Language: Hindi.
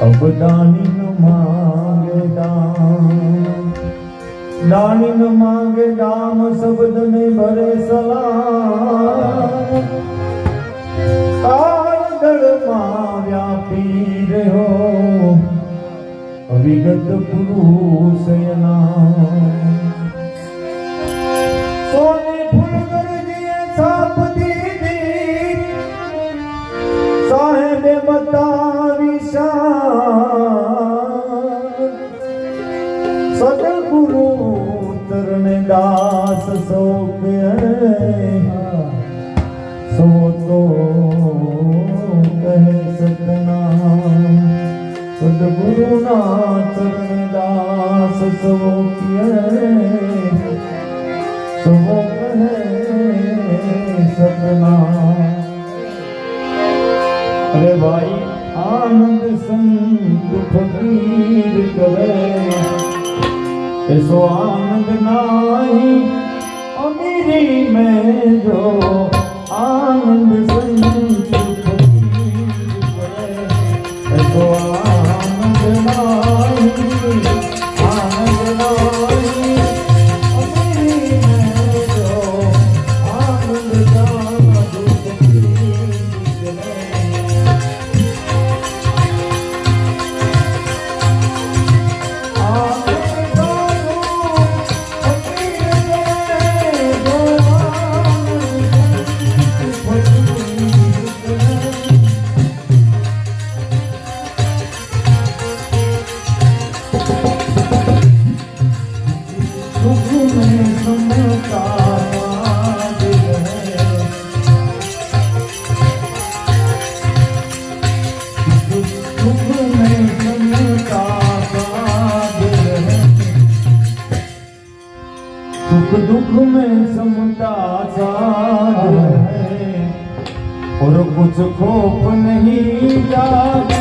अब दानी न मांगे दाम, दानी न मांगे दाम, शब्द ने भरे सलाम। काल में व्यापी रहो विगत पुरुष सोने फुलगर जिए छाप दीदी साहेब बतावी सतगुरु चरण दास सो सो तो कहे सतनाम। सदगुरु ना चरण दास सो सो कहे सतनाम। अरे भाई आनंद संत फकीर करे ऐसो आनंद नाही अमीरी में जो आनंद संत फकीर करे ऐसो आनंद नाही अमीरी में जो आनंद साधु फकीर करे। सुख दुख में समता साथ है और कुछ खौफ नहीं जाता।